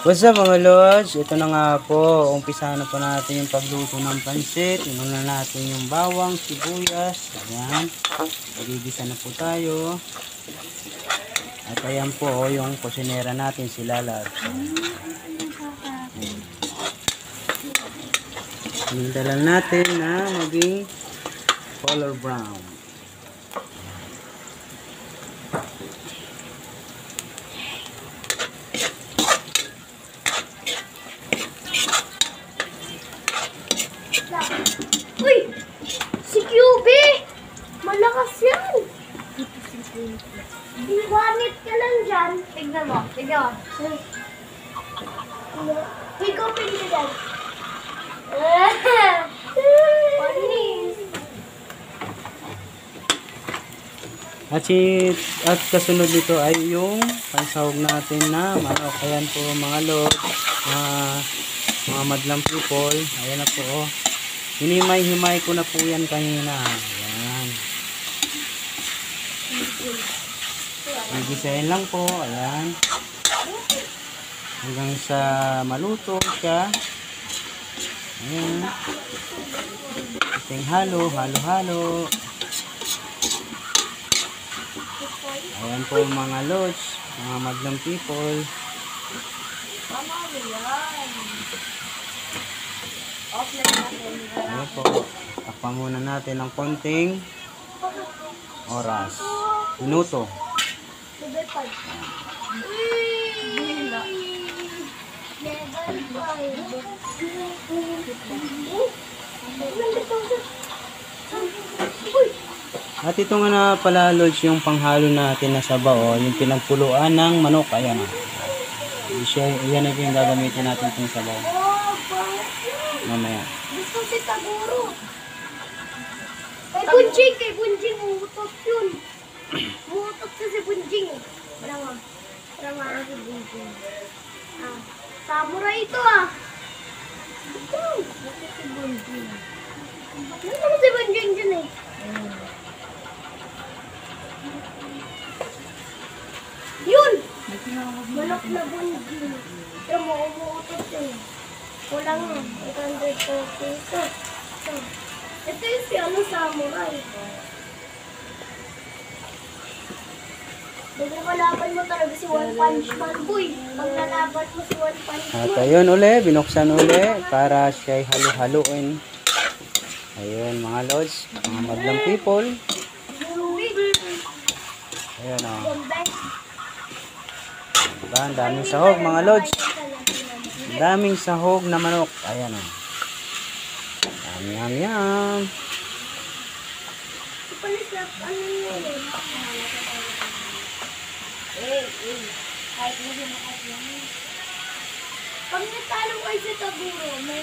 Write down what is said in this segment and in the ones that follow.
What's up mga lods? Ito na nga po, umpisa na po natin yung pagluto ng pansit. Inuna natin yung bawang, sibuyas. Ayan, magigisa na po tayo. At ayan po yung kusinera natin, si Lalab. Hinta lang natin na maging color brown. Uy! Si QB! Malakas yan! Iwanit ka lang dyan. Tignan mo. Tignan mo. Ikaw pili ka dyan. Panis! At kasunod nito ay yung pansahog natin na manok. Ayan po mga lods, mga madlang people. Ayan na po. Oh. Hinimay-himay ko na po yan kanina. Ayan. Gigisahin lang po. Ayan. Hanggang sa maluto siya. Ayan. Iting halo. Ayan po mga lods, mga madlang people. Ayan po, takpan muna natin ng konting oras. Minuto. At ito nga na pala lods yung panghalo natin na sabaw, yung pinagpuluan ng manok. Ayan o. Yan yung gagamitin natin itong sabaw. Mamaya. Gusto si Taguro. Kay Bunjing, umutot yun. Umutot siya si Bunjing. Parang si Bunjing. Samurai ito Ito. Bakit si Bunjing? Ano si Bunjing dyan Yun! Manok na Bunjing. Ito mo, umutot yun. Kulang 800 pesos. Ito yung si samurai. Pag nalaban mo talaga si One Punch Man, boy. Pag nalaban mo si One Punch Man. At ayun uli, binuksan uli para siya'y halo-haloin. Ayun mga lods, mga madlang people. Ayun o. Diba? Ang daming sahog mga lods. Ang daming sahog na manok. Ayan o. Yum. Pag natalo kayo sa Taguro, may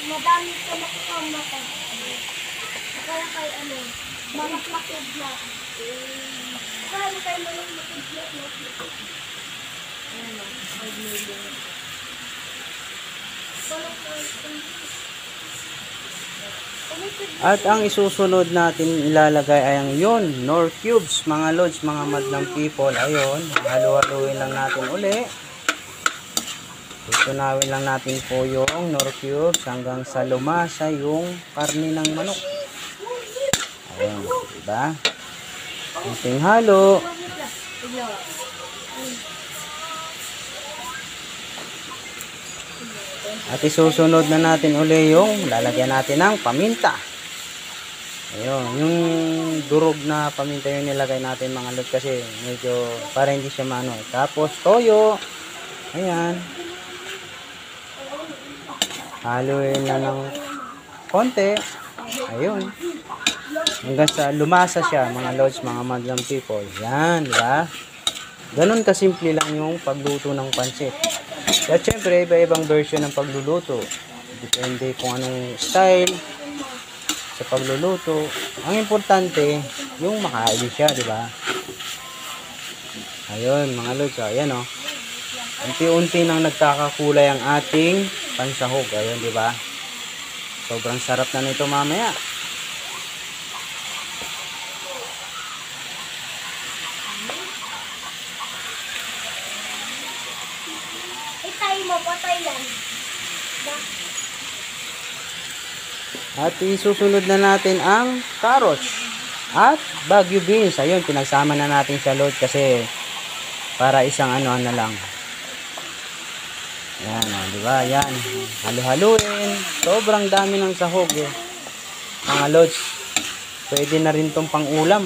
madami ka makakamata. Kaya kay malakmakidlat. Kaya kay malakmakidlat. Ayan o, 5 million. At ang isusunod natin ilalagay ay ang yun, Knorr cubes, mga lods, mga madlang people. Ayun, halu-haluin lang natin uli. Tutunawin lang natin po yung Knorr cubes hanggang sa lumasa yung karne ng manok. Ayun, diba? Kunting halo. At isusunod na natin uli yung lalagyan natin ng paminta. Ayun, yung durog na paminta yung nilagay natin mga lods kasi medyo para hindi siya maano. Tapos toyo. Ayan. Haluin na ng konti. Ayun. Hanggang sa lumasa siya mga lods, mga madlang people. Yan, diba? Ganun kasimple lang yung pagluto ng pansit. At syempre, iba-ibang version ng pagluluto. Depende kung anong style sa pagluluto. Ang importante, yung makain siya, di ba? Ayun, mga lods, ayan o. Unti-unti nang nagkakakulay ang ating pansahog. Ayun, di ba? Sobrang sarap na nito mamaya. patay mo, patay yan. At isusunod na natin ang carrots at Baguio beans. Ayun, pinagsama na natin sa load kasi para isang ano na lang. Yan, di ba? Yan. Halo-haluin. Sobrang dami ng sahog eh. Mga loads. Pwede na rin tong pang ulam.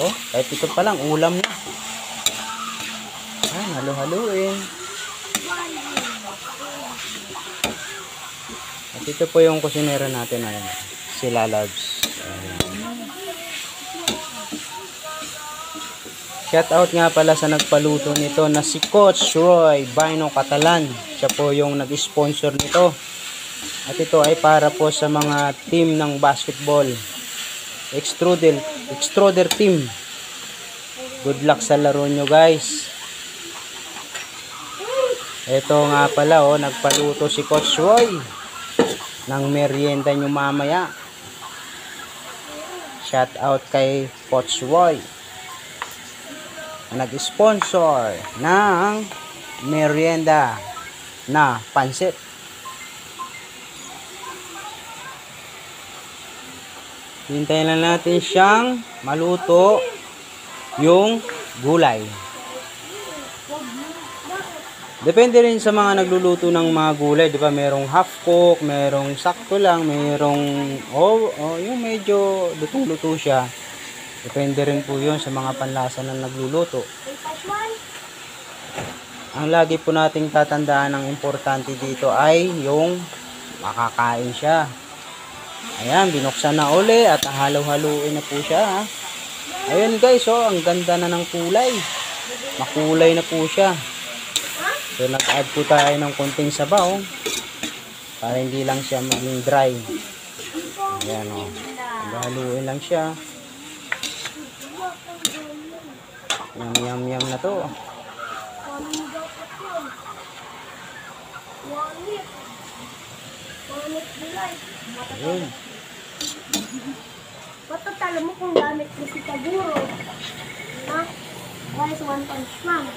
Oh, kahit ito pa lang ulam na. Yan, halo-haluin. At ito po yung kusinera natin, ayun, sila Loves. Shout out nga pala sa nagpaluto nito na si Coach Roy Bino Catalan. Siya po yung nag-sponsor nito. At ito ay para po sa mga team ng basketball. Extruder team. Good luck sa laro nyo, guys. Ito nga pala, oh, nagpaluto si Coach Roy ng merienda nyo mamaya. Shout out kay Coach Roy na nag-sponsor ng merienda na pansit. Hintayin lang natin siyang maluto yung gulay. Depende rin sa mga nagluluto ng mga gulay, di ba? Merong half cook, merong sakto lang, merong yung medyo lutong-luto siya. Depende rin po 'yun sa mga panlasa ng nagluluto. Ang lagi po nating tatandaan ng importante dito ay yung makakain siya. Ayan, binuksan na uli at halo-haluin na po siya. Ayun guys, oh, ang ganda na ng kulay. Makulay na po siya. So nag-add po tayo ng konting sabaw para hindi lang siya maging dry. Ayan, oh. Haluin lang siya. Yum na to. Ayun. Matatalo mo kung gamit mo si Taguro. Ha? Why is one punch man?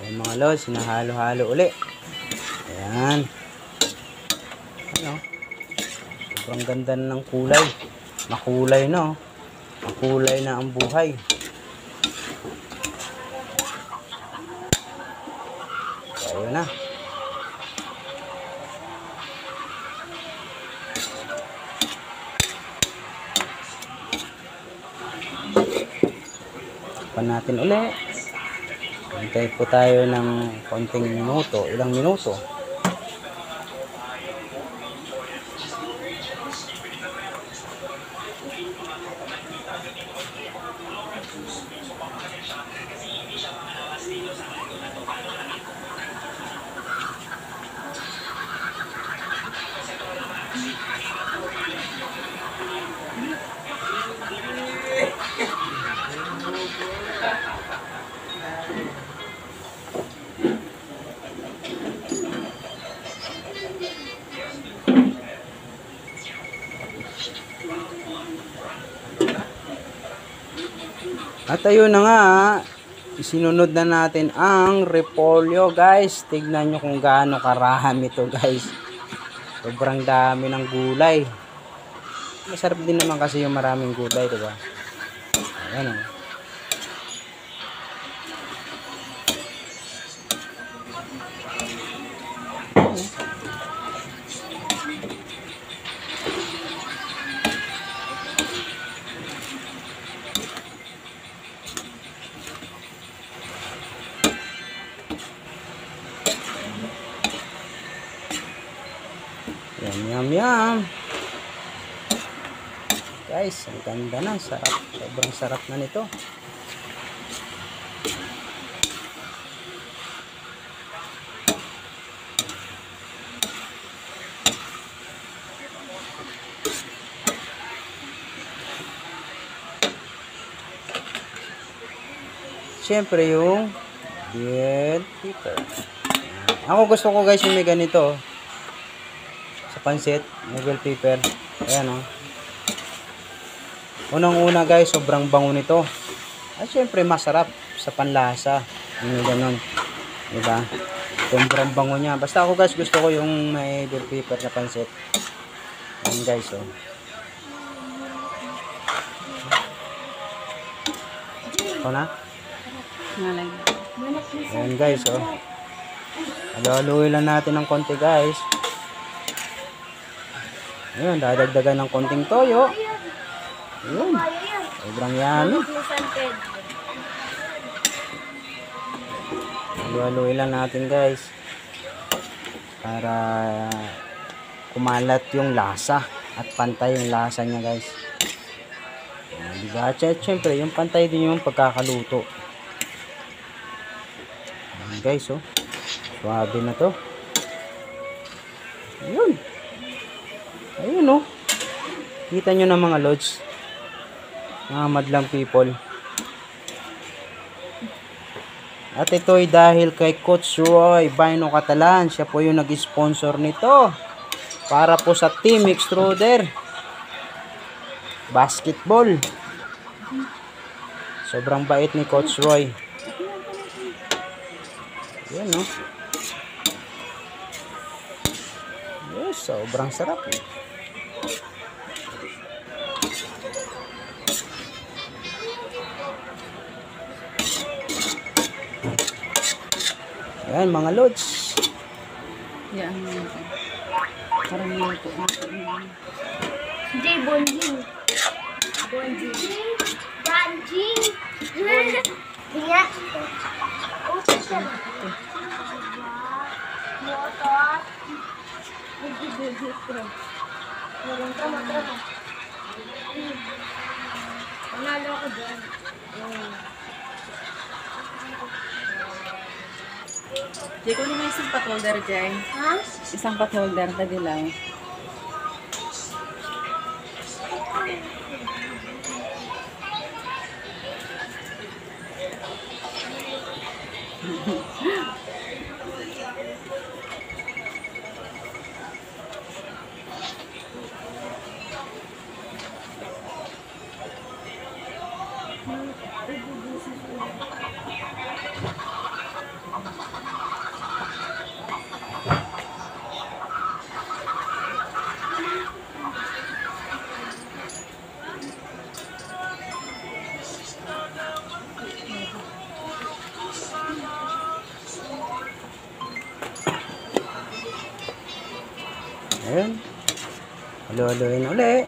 Ayan mga lods, sinahalo-halo uli. Ayan. Ano? Sobrang ganda ng kulay. Makulay na, oh. Makulay na ang buhay. So, ayun na. Pan natin uli. Hintay po tayo ng konting minuto, ilang minuto. At ayun na nga, isinunod na natin ang repolyo guys. Tignan nyo kung gaano karami ito guys. Sobrang dami ng gulay. Masarap din naman kasi yung maraming gulay, diba? Ayan o. Yum. Guys, ang ganda na. Sarap. Sobrang sarap na nito. Siyempre yung bell pepper. Ako gusto ko guys yung may ganito. Sa pansit, may bell pepper. Ayan o. Unang-una guys, sobrang bango nito. At syempre masarap sa panlasa. Yung ganun. Diba? Sobrang bango niya. Basta ako guys, gusto ko yung may bell pepper na pansit. Ayan guys o. Ito na. Ayan guys oh. Halo-haluin lang natin ng konti guys. Ayun, dadagdagan ng konting toyo. Ayun. Sobrang yummy. Halo-haluin lang natin guys. Para kumalat yung lasa. At pantay yung lasa niya guys. Diba? At syempre, yung pantay din yung pagkakaluto. Ayan guys oh. Suwabe na to. Ayun. Ayun oh. Kita nyo na mga lods. Mga madlang people. At ito'y dahil kay Coach Roy Baino Catalan. Siya po yung nag-sponsor nito. Para po sa Team Extruder Basketball. Sobrang bait ni Coach Roy. Yan no. Yes, sobrang sarap. Ayan mga lods. Yan. Parang luto. Hindi, bonjing. Bonjing. Bonjing. Hinga. Usap siya. Motor. Motor. Panalo ako dyan. Jay, kunin mo isang pot holder, Jay. Ha? Isang pot holder, dali lang. Ayan. Halo-haloin uli.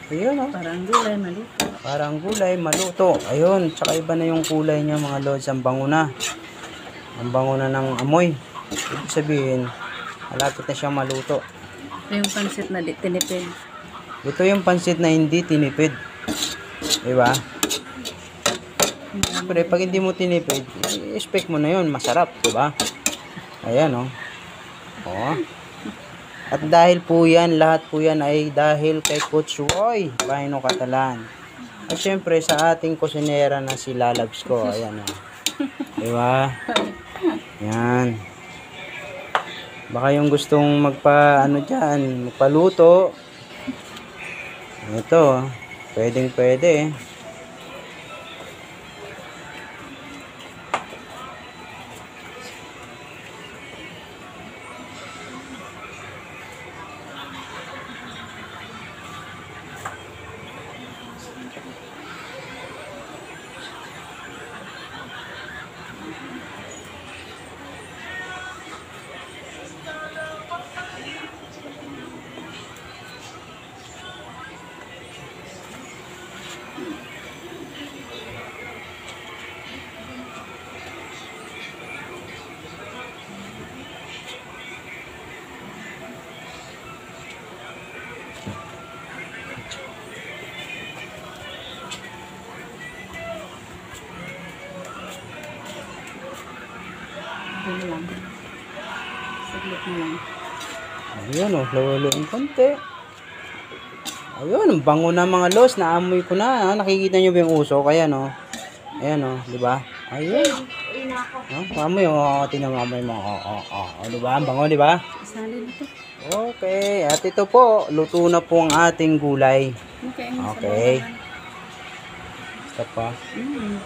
Ayun oh. Parang gulay, maluto. Parang gulay, maluto. Ayun, tsaka iba na yung kulay niya mga lods. Ang bango na. Ang bango na ng amoy. Ibig sabihin, malapit na siyang maluto. Ito yung pansit na tinipid. Ito yung pansit na hindi tinipid. Diba? Siyempre, pag hindi mo tinipid, i-expect mo na yun. Masarap, diba? Ayan oh. Oh. At dahil po yan, lahat po yan ay dahil kay Coach Roy Baino Catalan. At syempre sa ating kusinera na si Lalabs ko. Ayan o. Diba? Yan. Baka yung gustong magpaluto. Ito. Pwedeng pwede. Ito lang. Saglit na lang. Ayun o. Lawaloin konti. Ayun. Ang bango na mga los. Naamoy ko na. Ha? Nakikita nyo ba yung usok? Ayan o. Ayan o. Diba? Ayun. Mamoy, tingnan mo, amoy mo. Diba? Ang bango, diba? Isalin na to. Okay, at ito po, luto na po ang ating gulay. Okay. ang Okay. sabawan. Stop pa. Mm.